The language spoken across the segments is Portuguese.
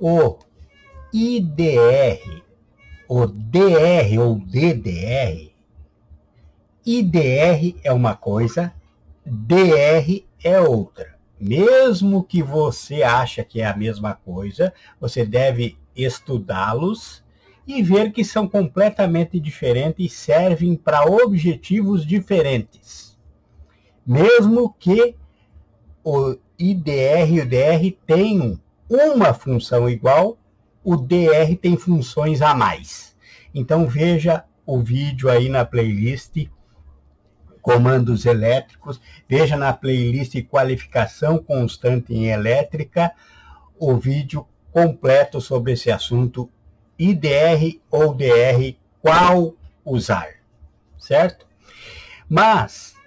O IDR, o DR ou DDR, IDR é uma coisa, DR é outra. Mesmo que você ache que é a mesma coisa, você deve estudá-los e ver que são completamente diferentes e servem para objetivos diferentes. Mesmo que o IDR e o DR tenham uma função igual, o DR tem funções a mais. Então veja o vídeo aí na playlist Comandos Elétricos, veja na playlist Qualificação Constante em Elétrica o vídeo completo sobre esse assunto, IDR ou DR, qual usar, certo? Mas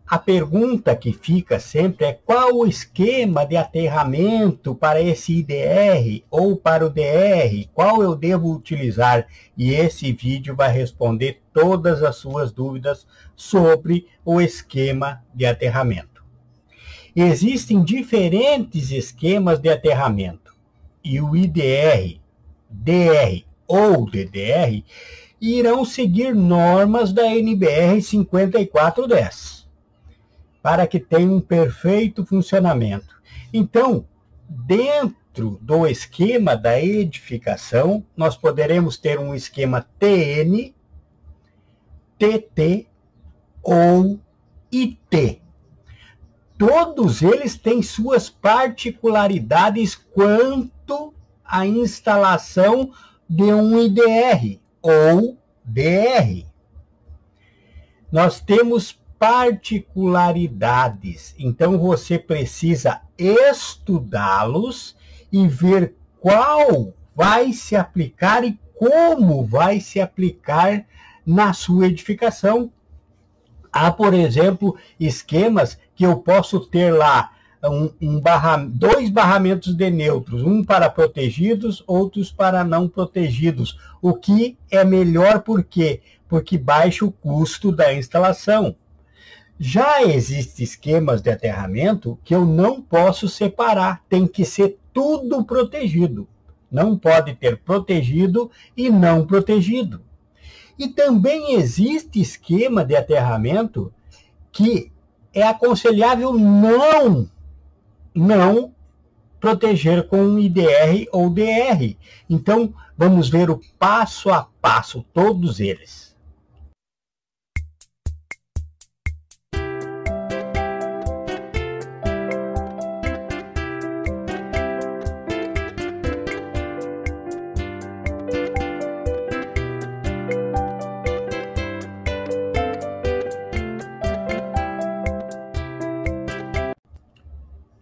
a pergunta que fica sempre é qual o esquema de aterramento para esse IDR ou para o DR, qual eu devo utilizar? E esse vídeo vai responder todas as suas dúvidas sobre o esquema de aterramento. Existem diferentes esquemas de aterramento e o IDR, DR ou DDR irão seguir normas da NBR 5410. Para que tenha um perfeito funcionamento. Então, dentro do esquema da edificação, nós poderemos ter um esquema TN, TT ou IT. Todos eles têm suas particularidades quanto à instalação de um IDR ou DR. Nós temos particularidades, então você precisa estudá-los e ver qual vai se aplicar e como vai se aplicar na sua edificação. Há, por exemplo, esquemas que eu posso ter lá dois barramentos de neutros, um para protegidos, outros para não protegidos. O que é melhor por quê? Porque baixa o custo da instalação. Já existem esquemas de aterramento que eu não posso separar, tem que ser tudo protegido. Não pode ter protegido e não protegido. E também existe esquema de aterramento que é aconselhável não proteger com um IDR ou DR. Então, vamos ver o passo a passo, todos eles.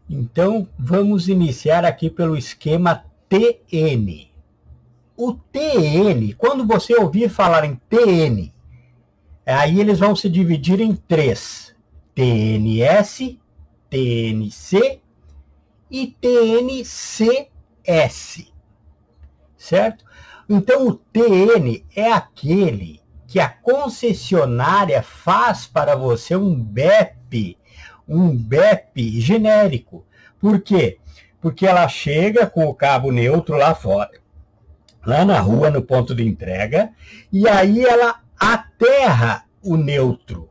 Então, vamos iniciar aqui pelo esquema TN. O TN, quando você ouvir falar em TN, aí eles vão se dividir em três. TNS, TNC e TNCS. Certo? Então, o TN é aquele que a concessionária faz para você um BEP genérico. Por quê? Porque ela chega com o cabo neutro lá fora, lá na rua, no ponto de entrega, e aí ela aterra o neutro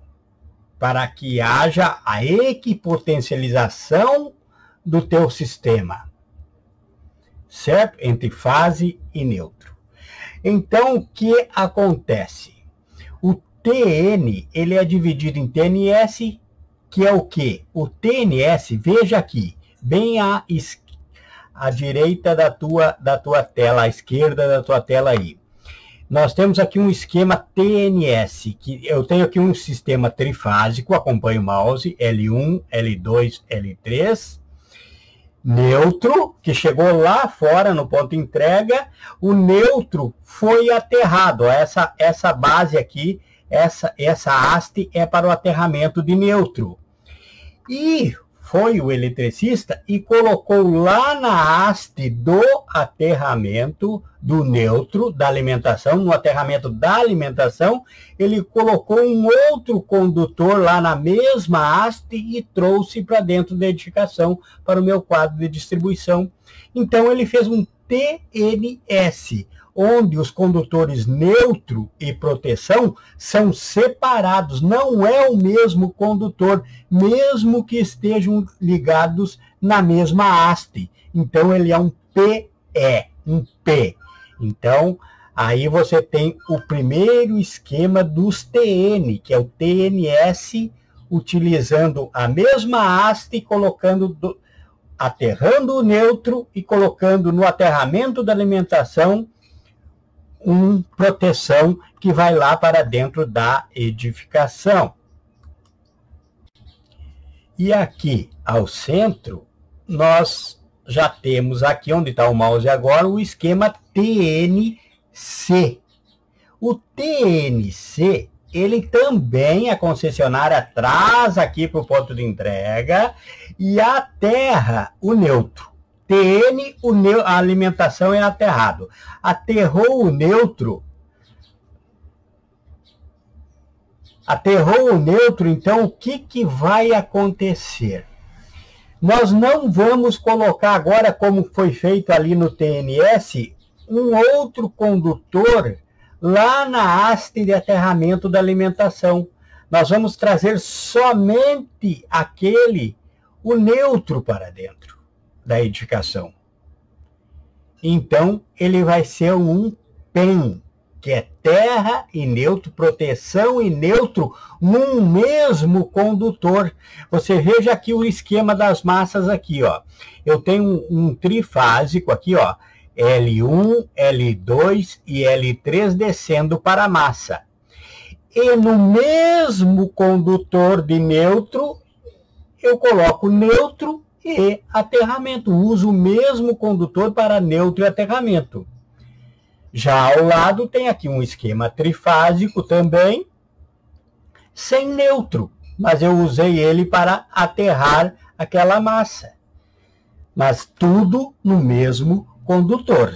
para que haja a equipotencialização do teu sistema, certo? Entre fase e neutro. Então, o que acontece? O TN, ele é dividido em TNS, que é o quê? O TNS, veja aqui, bem à direita da tua tela, à esquerda da tua tela aí. Nós temos aqui um esquema TNS, que eu tenho aqui um sistema trifásico, acompanha o mouse, L1, L2, L3, neutro, que chegou lá fora no ponto de entrega, o neutro foi aterrado, essa base aqui, essa haste é para o aterramento de neutro. E foi o eletricista e colocou lá na haste do aterramento do neutro, da alimentação, no aterramento da alimentação, ele colocou um outro condutor lá na mesma haste e trouxe para dentro da edificação, para o meu quadro de distribuição. Então ele fez um TNS, onde os condutores neutro e proteção são separados, não é o mesmo condutor, mesmo que estejam ligados na mesma haste. Então, ele é um PE, um P. Então, aí você tem o primeiro esquema dos TN, que é o TNS, utilizando a mesma haste, aterrando o neutro e colocando no aterramento da alimentação uma proteção que vai lá para dentro da edificação. E aqui ao centro, nós já temos aqui, onde está o mouse agora, o esquema TNC. O TNC, ele também, a concessionária traz aqui para o ponto de entrega e aterra o neutro. TN, a alimentação é aterrado. Aterrou o neutro, então o que vai acontecer? Nós não vamos colocar agora, como foi feito ali no TNS, um outro condutor lá na haste de aterramento da alimentação. Nós vamos trazer somente o neutro para dentro da edificação. Então, ele vai ser um PEN, que é terra e neutro, proteção e neutro, num mesmo condutor. Você veja aqui o esquema das massas aqui, ó. Eu tenho um trifásico aqui, ó, L1, L2 e L3 descendo para a massa. E no mesmo condutor de neutro, eu coloco neutro e aterramento. Uso o mesmo condutor para neutro e aterramento. Já ao lado tem aqui um esquema trifásico também, sem neutro, mas eu usei ele para aterrar aquela massa. Mas tudo no mesmo condutor.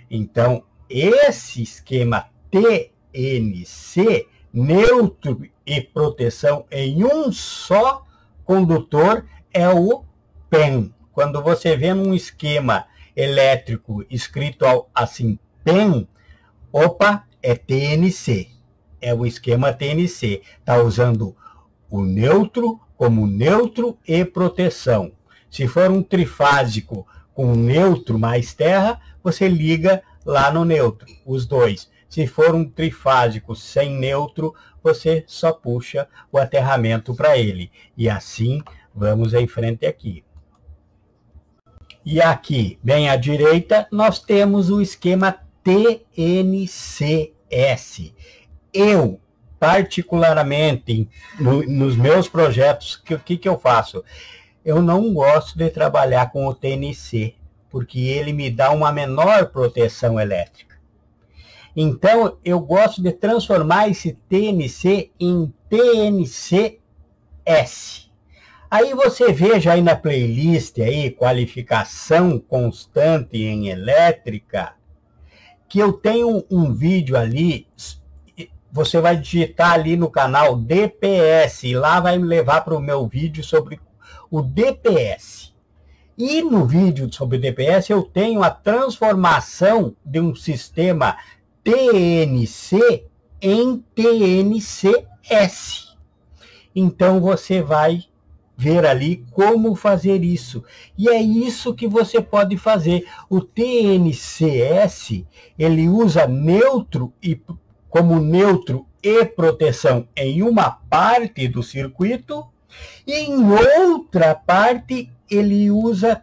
Então, esse esquema TNC, neutro e proteção em um só condutor, é o PEN. Quando você vê num esquema elétrico escrito assim, PEN, opa, é TNC. É o esquema TNC. Está usando o neutro como neutro e proteção. Se for um trifásico com neutro mais terra, você liga lá no neutro, os dois. Se for um trifásico sem neutro, você só puxa o aterramento para ele. E assim, vamos em frente aqui. E aqui, bem à direita, nós temos o esquema TNCS. Eu, particularmente, nos meus projetos, o que eu faço? Eu não gosto de trabalhar com o TNC, porque ele me dá uma menor proteção elétrica. Então, eu gosto de transformar esse TNC em TNCS. Aí você veja aí na playlist, aí, qualificação constante em elétrica, que eu tenho um vídeo ali, você vai digitar ali no canal DPS, e lá vai me levar para o meu vídeo sobre o DPS. E no vídeo sobre o DPS eu tenho a transformação de um sistema TNC em TNCS. Então você vai ver ali como fazer isso. E é isso que você pode fazer. O TNCS, ele usa neutro como neutro e proteção em uma parte do circuito, e em outra parte ele usa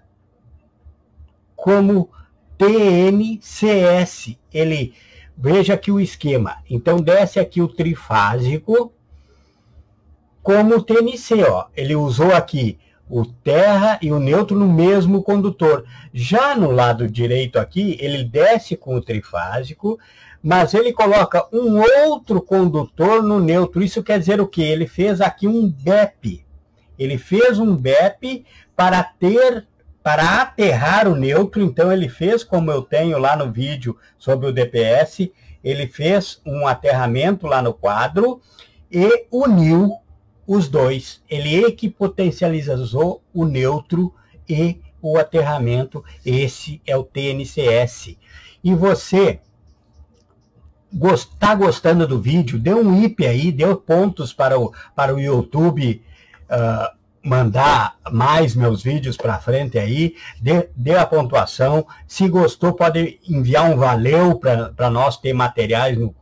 como TNCS. Veja aqui o esquema. Então desce aqui o trifásico como TNC, ó. Ele usou aqui o terra e o neutro no mesmo condutor. Já no lado direito aqui, ele desce com o trifásico, mas ele coloca um outro condutor no neutro. Isso quer dizer o quê? Ele fez aqui um BEP. Ele fez um BEP para aterrar o neutro. Então ele fez, como eu tenho lá no vídeo sobre o DPS, ele fez um aterramento lá no quadro e uniu os dois. Ele equipotencializou o neutro e o aterramento. Esse é o TNCS. E você está gostando do vídeo, dê um IP aí, dê pontos para o YouTube mandar mais meus vídeos para frente aí, dê a pontuação. Se gostou, pode enviar um valeu para nós ter materiais no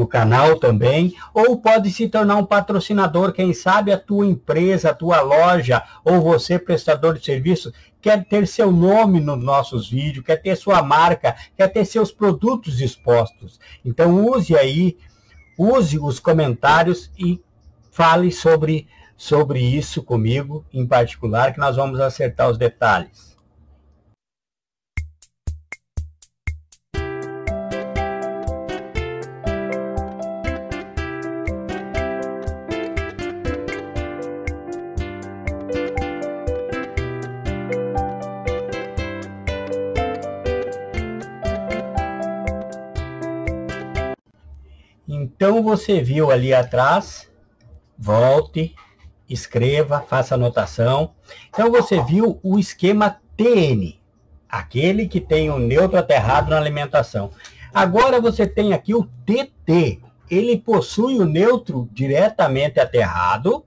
canal também, ou pode se tornar um patrocinador. Quem sabe a tua empresa, a tua loja, ou você, prestador de serviço, quer ter seu nome nos nossos vídeos, quer ter sua marca, quer ter seus produtos expostos. Então use os comentários e fale sobre isso comigo, em particular, que nós vamos acertar os detalhes. Então, você viu ali atrás, volte, escreva, faça anotação. Então, você viu o esquema TN, aquele que tem o neutro aterrado na alimentação. Agora, você tem aqui o TT, ele possui o neutro diretamente aterrado,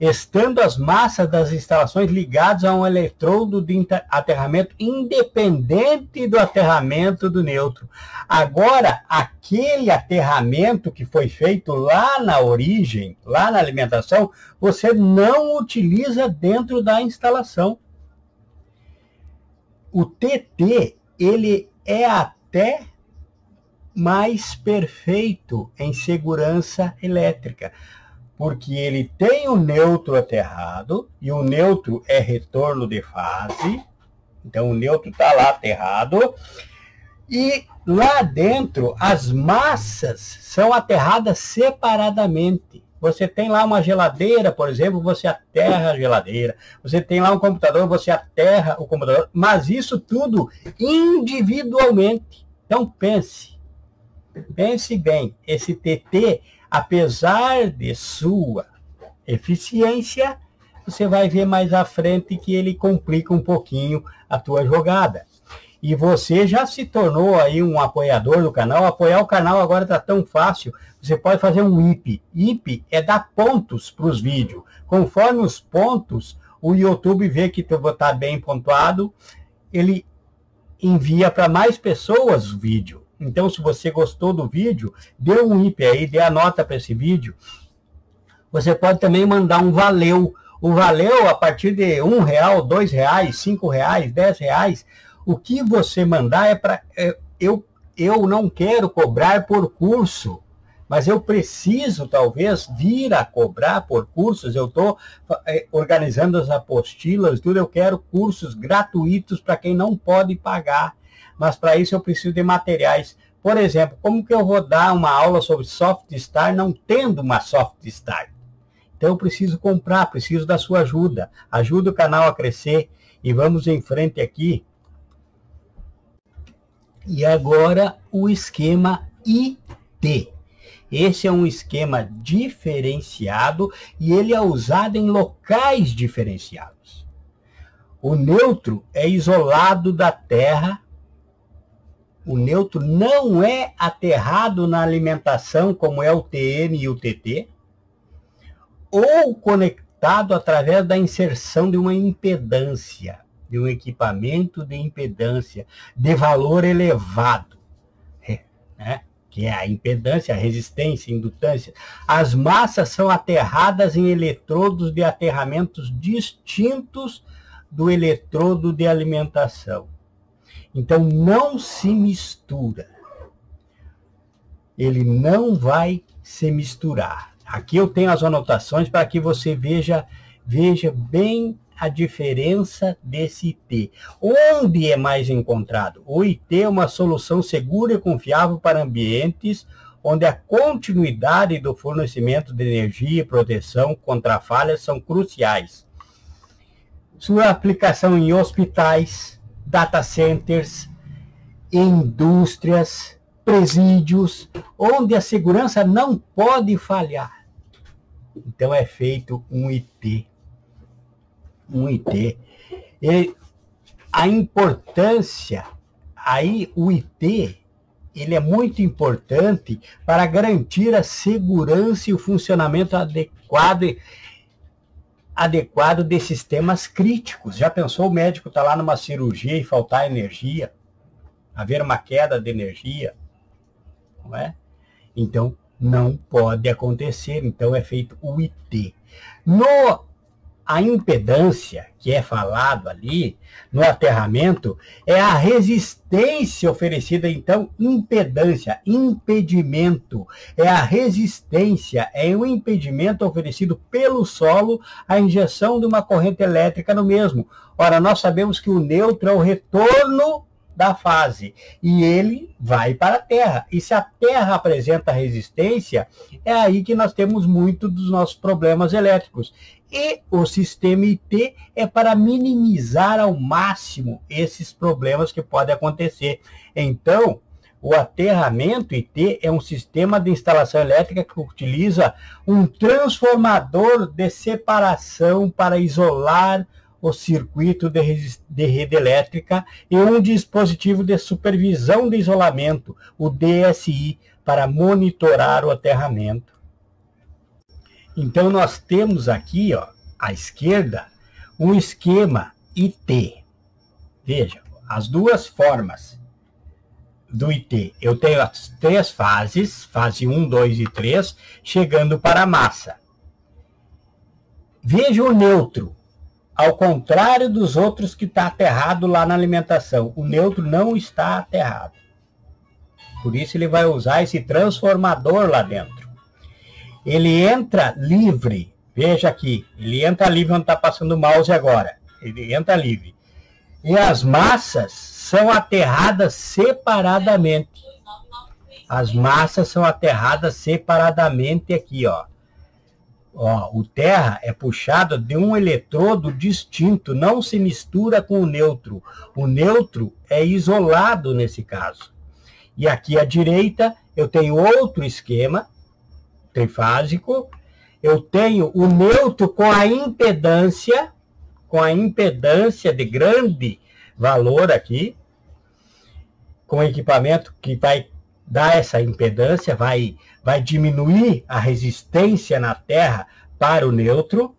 estando as massas das instalações ligadas a um eletrodo de aterramento independente do aterramento do neutro. Agora, aquele aterramento que foi feito lá na origem, lá na alimentação, você não utiliza dentro da instalação. O TT, ele é até mais perfeito em segurança elétrica, porque ele tem o neutro aterrado, e o neutro é retorno de fase. Então, o neutro está lá aterrado, e lá dentro, as massas são aterradas separadamente. Você tem lá uma geladeira, por exemplo, você aterra a geladeira. Você tem lá um computador, você aterra o computador. Mas isso tudo individualmente. Então, pense bem, esse TT, apesar de sua eficiência, você vai ver mais à frente que ele complica um pouquinho a tua jogada. E você já se tornou aí um apoiador do canal. Apoiar o canal agora está tão fácil. Você pode fazer um IP. IP é dar pontos para os vídeos. Conforme os pontos, o YouTube vê que tu está bem pontuado, ele envia para mais pessoas o vídeo. Então, se você gostou do vídeo, dê um IP aí, dê a nota para esse vídeo. Você pode também mandar um valeu. O valeu, a partir de R$1, R$2, R$5, R$10, o que você mandar é para... Eu não quero cobrar por curso, mas eu preciso, talvez, vir a cobrar por cursos. Eu estou organizando as apostilas, tudo. Eu quero cursos gratuitos para quem não pode pagar. Mas para isso eu preciso de materiais. Por exemplo, como que eu vou dar uma aula sobre Soft Start não tendo uma Soft Start? Então eu preciso comprar, preciso da sua ajuda. Ajuda o canal a crescer. E vamos em frente aqui. E agora o esquema IT. Esse é um esquema diferenciado e ele é usado em locais diferenciados. O neutro é isolado da terra. O neutro não é aterrado na alimentação, como é o TN e o TT, ou conectado através da inserção de uma impedância, de um equipamento de impedância de valor elevado, né? Que é a impedância, a resistência, a indutância. As massas são aterradas em eletrodos de aterramentos distintos do eletrodo de alimentação. Então, não se mistura. Ele não vai se misturar. Aqui eu tenho as anotações para que você veja bem a diferença desse IT. Onde é mais encontrado? O IT é uma solução segura e confiável para ambientes onde a continuidade do fornecimento de energia e proteção contra falhas são cruciais. Sua aplicação em hospitais, data centers, indústrias, presídios, onde a segurança não pode falhar. Então é feito um IT. Um IT. E a importância, aí o IT, ele é muito importante para garantir a segurança e o funcionamento adequado de sistemas críticos. Já pensou o médico estar lá numa cirurgia e faltar energia? Haver uma queda de energia? Não é? Então, não pode acontecer. Então, é feito o IT. A impedância, que é falado ali, no aterramento, é a resistência oferecida, então, impedância, impedimento. É a resistência, é o impedimento oferecido pelo solo à injeção de uma corrente elétrica no mesmo. Ora, nós sabemos que o neutro é o retorno da fase, e ele vai para a Terra. E se a Terra apresenta resistência, é aí que nós temos muito dos nossos problemas elétricos. E o sistema IT é para minimizar ao máximo esses problemas que podem acontecer. Então, o aterramento IT é um sistema de instalação elétrica que utiliza um transformador de separação para isolar o circuito de rede elétrica e um dispositivo de supervisão de isolamento, o DSI, para monitorar o aterramento. Então, nós temos aqui, ó, à esquerda, um esquema IT. Veja, as duas formas do IT. Eu tenho as 3 fases, fase 1, 2 e 3, chegando para a massa. Veja o neutro. Ao contrário dos outros que está aterrado lá na alimentação, o neutro não está aterrado. Por isso ele vai usar esse transformador lá dentro. Ele entra livre. Veja aqui, ele entra livre onde está passando o mouse agora. Ele entra livre. E as massas são aterradas separadamente. As massas são aterradas separadamente aqui, ó. Ó, o terra é puxado de um eletrodo distinto, não se mistura com o neutro. O neutro é isolado nesse caso. E aqui à direita eu tenho outro esquema trifásico. Eu tenho o neutro com a impedância de grande valor aqui, com equipamento que vai dar essa impedância, vai diminuir a resistência na Terra para o neutro.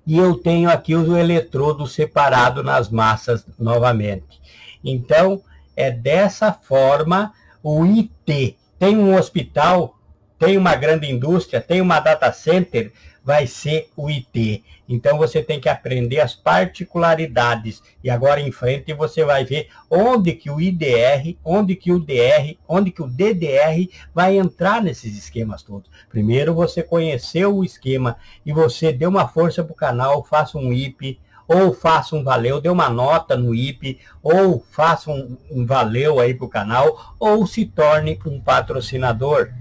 E eu tenho aqui o eletrodo separado nas massas novamente. Então, é dessa forma o IT. Tem um hospital, tem uma grande indústria, tem uma data center, vai ser o IT. Então você tem que aprender as particularidades. E agora em frente você vai ver onde que o IDR, onde que o DR, onde que o DDR vai entrar nesses esquemas todos. Primeiro você conheceu o esquema e você deu uma força para o canal, faça um IP, ou faça um valeu, dê uma nota no IP, ou faça um valeu aí para o canal, ou se torne um patrocinador.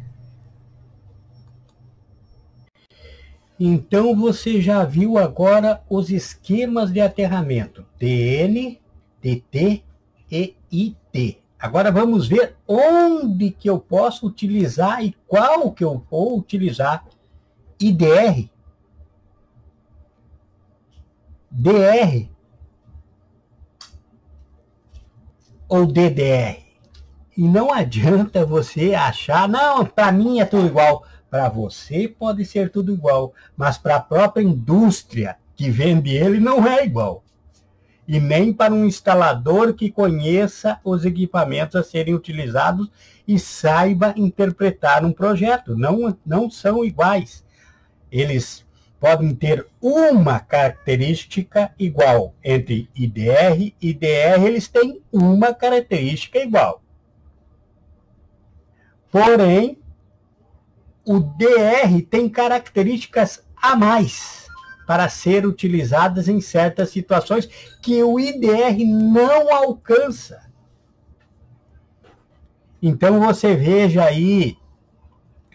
Então, você já viu agora os esquemas de aterramento, TN, TT e IT. Agora vamos ver onde que eu posso utilizar e qual que eu vou utilizar. IDR, DR ou DDR. E não adianta você achar, não, para mim é tudo igual. Para você pode ser tudo igual, mas para a própria indústria que vende ele não é igual. E nem para um instalador que conheça os equipamentos a serem utilizados e saiba interpretar um projeto. Não são iguais. Eles podem ter uma característica igual. Entre IDR e DR, eles têm uma característica igual. Porém, o DR tem características a mais para ser utilizadas em certas situações que o IDR não alcança. Então você veja aí,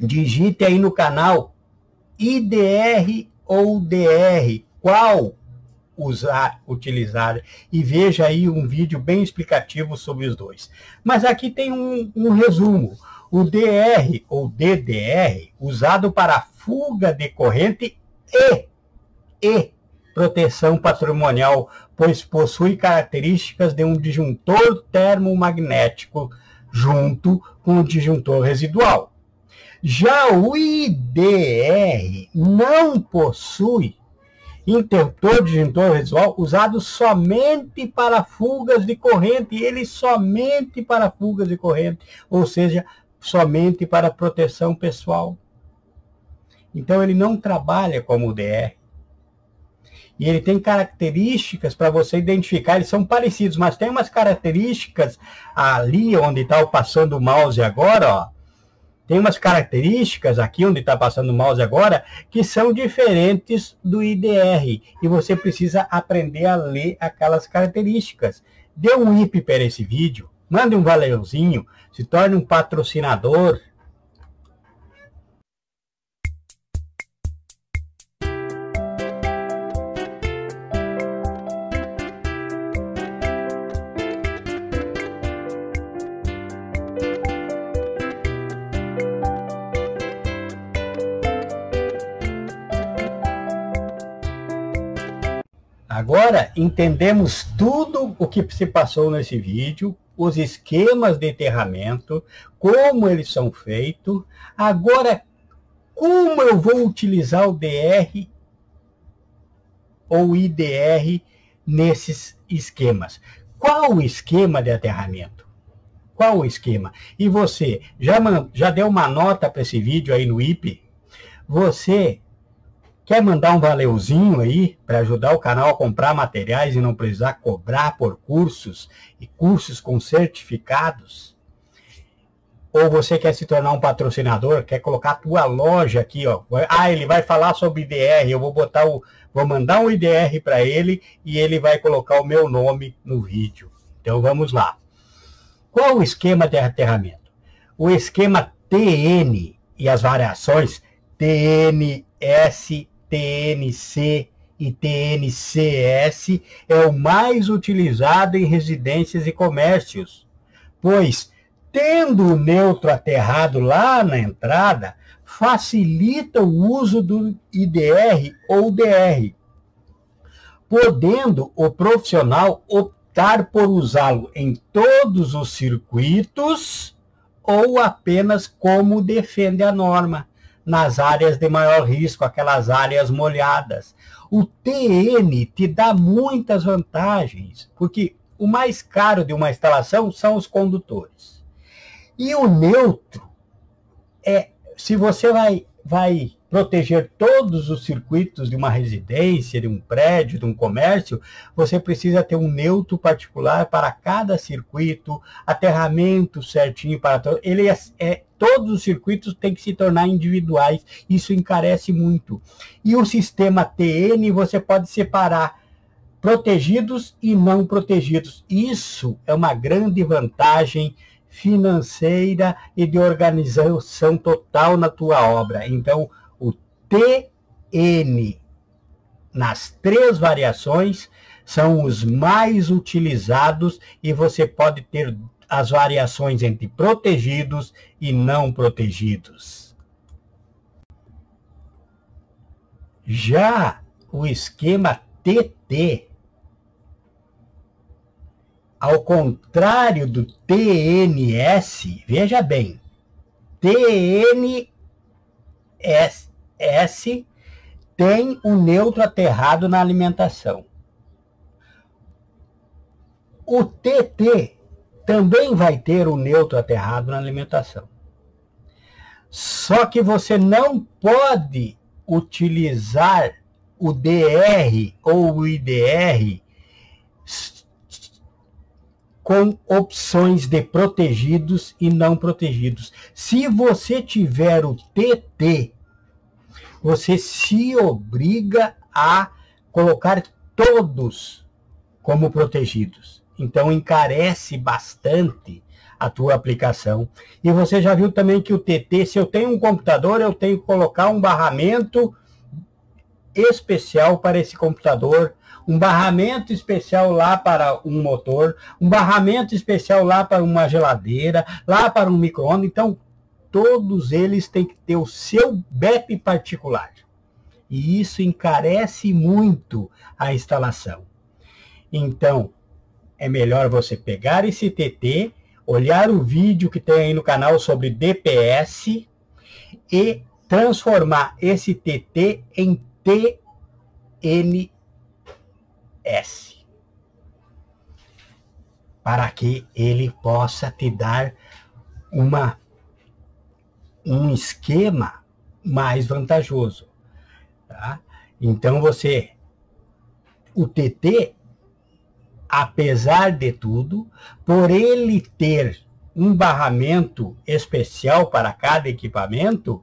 digite aí no canal IDR ou DR, qual utilizar, e veja aí um vídeo bem explicativo sobre os dois. Mas aqui tem um resumo. O DR ou DDR, usado para fuga de corrente e proteção patrimonial, pois possui características de um disjuntor termomagnético junto com o disjuntor residual. Já o IDR não possui interruptor disjuntor residual usado somente para fugas de corrente, ele somente para fugas de corrente, ou seja, somente para proteção pessoal. Então ele não trabalha como o DR. E ele tem características para você identificar, eles são parecidos, mas tem umas características ali onde está passando o mouse agora, ó. Tem umas características aqui onde está passando o mouse agora que são diferentes do IDR. E você precisa aprender a ler aquelas características. Dê um IP para esse vídeo, mande um valeuzinho, se torne um patrocinador. Agora entendemos tudo o que se passou nesse vídeo, os esquemas de enterramento, como eles são feitos. Agora, como eu vou utilizar o DR ou IDR nesses esquemas? Qual o esquema de aterramento? Qual o esquema? E você, já deu uma nota para esse vídeo aí no IP? Você quer mandar um valeuzinho aí para ajudar o canal a comprar materiais e não precisar cobrar por cursos e cursos com certificados? Ou você quer se tornar um patrocinador, quer colocar a tua loja aqui, ó. Ah, ele vai falar sobre IDR, eu vou mandar um IDR para ele e ele vai colocar o meu nome no vídeo. Então vamos lá. Qual o esquema de aterramento? O esquema TN e as variações TNS, TNC e TNCS é o mais utilizado em residências e comércios, pois, tendo o neutro aterrado lá na entrada, facilita o uso do IDR ou DR, podendo o profissional optar por usá-lo em todos os circuitos ou apenas como defende a norma, nas áreas de maior risco, aquelas áreas molhadas. O TN te dá muitas vantagens, porque o mais caro de uma instalação são os condutores. E o neutro, se você vai proteger todos os circuitos de uma residência, de um prédio, de um comércio, você precisa ter um neutro particular para cada circuito, aterramento certinho para todos. Todos os circuitos têm que se tornar individuais, isso encarece muito. E o sistema TN você pode separar protegidos e não protegidos. Isso é uma grande vantagem financeira e de organização total na tua obra. Então, o TN, nas 3 variações, são os mais utilizados e você pode ter as variações entre protegidos e não protegidos. Já o esquema TT, ao contrário do TNS, veja bem, TNS tem um neutro aterrado na alimentação. O TT também vai ter o neutro aterrado na alimentação. Só que você não pode utilizar o DR ou o IDR com opções de protegidos e não protegidos. Se você tiver o TT, você se obriga a colocar todos como protegidos. Então encarece bastante a tua aplicação. E você já viu também que o TT, se eu tenho um computador, eu tenho que colocar um barramento especial para esse computador, um barramento especial lá para um motor, um barramento especial lá para uma geladeira, lá para um micro-ondas. Então, todos eles têm que ter o seu BEP particular. E isso encarece muito a instalação. Então, é melhor você pegar esse TT, olhar o vídeo que tem aí no canal sobre DPS e transformar esse TT em TNS, para que ele possa te dar um esquema mais vantajoso. Tá? Então o TT, apesar de tudo, por ele ter um barramento especial para cada equipamento,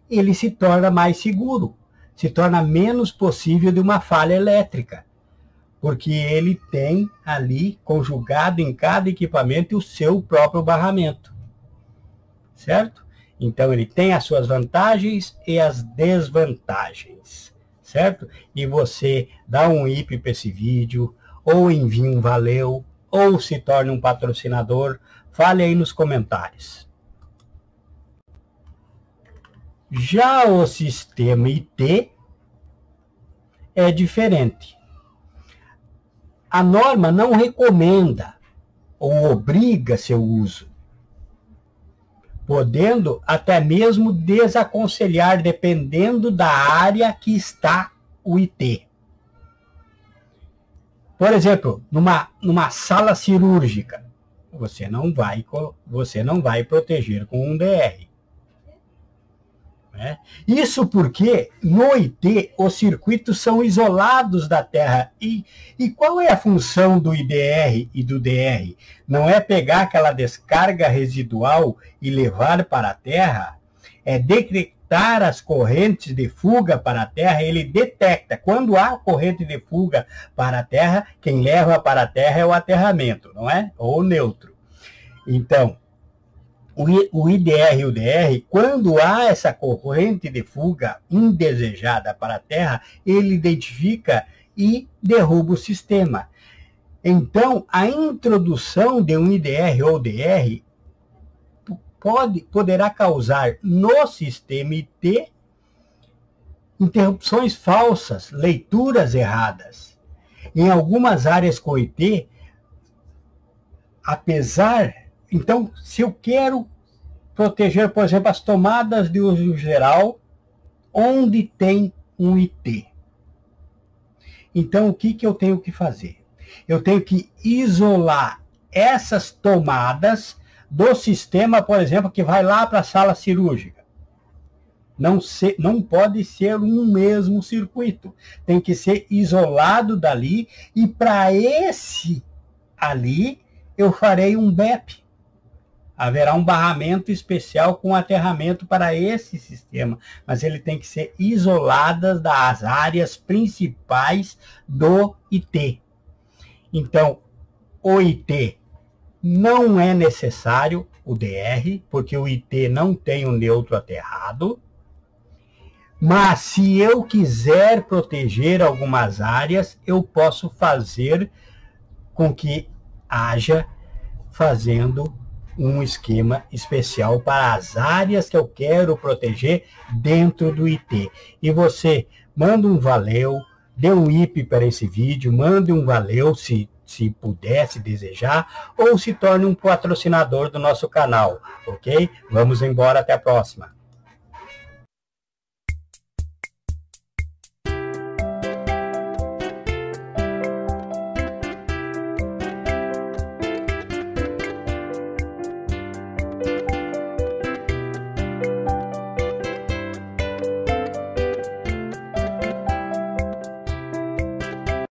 ele se torna mais seguro, se torna menos possível de uma falha elétrica, porque ele tem ali conjugado em cada equipamento o seu próprio barramento, certo? Então ele tem as suas vantagens e as desvantagens, certo? E você dá um IP para esse vídeo, ou envia um valeu, ou se torne um patrocinador, fale aí nos comentários. Já o sistema IT é diferente. A norma não recomenda ou obriga seu uso, podendo até mesmo desaconselhar, dependendo da área que está o IT. Por exemplo, numa sala cirúrgica, você não vai proteger com um DR. Né? Isso porque no IT os circuitos são isolados da terra. E qual é a função do IDR e do DR? Não é pegar aquela descarga residual e levar para a terra, é detectar as correntes de fuga para a terra. Ele detecta quando há corrente de fuga para a terra, quem leva para a terra é o aterramento, não é? Ou o neutro. Então, o IDR e o DR, quando há essa corrente de fuga indesejada para a terra, ele identifica e derruba o sistema. Então, a introdução de um IDR ou DR poderá causar no sistema IT interrupções falsas, leituras erradas. Em algumas áreas com IT, então, se eu quero proteger, por exemplo, as tomadas de uso geral, onde tem um IT. Então, o que eu tenho que fazer? Eu tenho que isolar essas tomadas do sistema, por exemplo, que vai lá para a sala cirúrgica. Não pode ser um mesmo circuito. Tem que ser isolado dali, e para esse ali, eu farei um BEP. Haverá um barramento especial com aterramento para esse sistema, mas ele tem que ser isolado das áreas principais do IT. Então, o IT não é necessário o DR, porque o IT não tem o neutro aterrado. Mas se eu quiser proteger algumas áreas, eu posso fazer com que haja fazendo um esquema especial para as áreas que eu quero proteger dentro do IT. E você manda um valeu, dê um IP para esse vídeo, mande um valeu se puder, se desejar, ou se torne um patrocinador do nosso canal, ok? Vamos embora, até a próxima.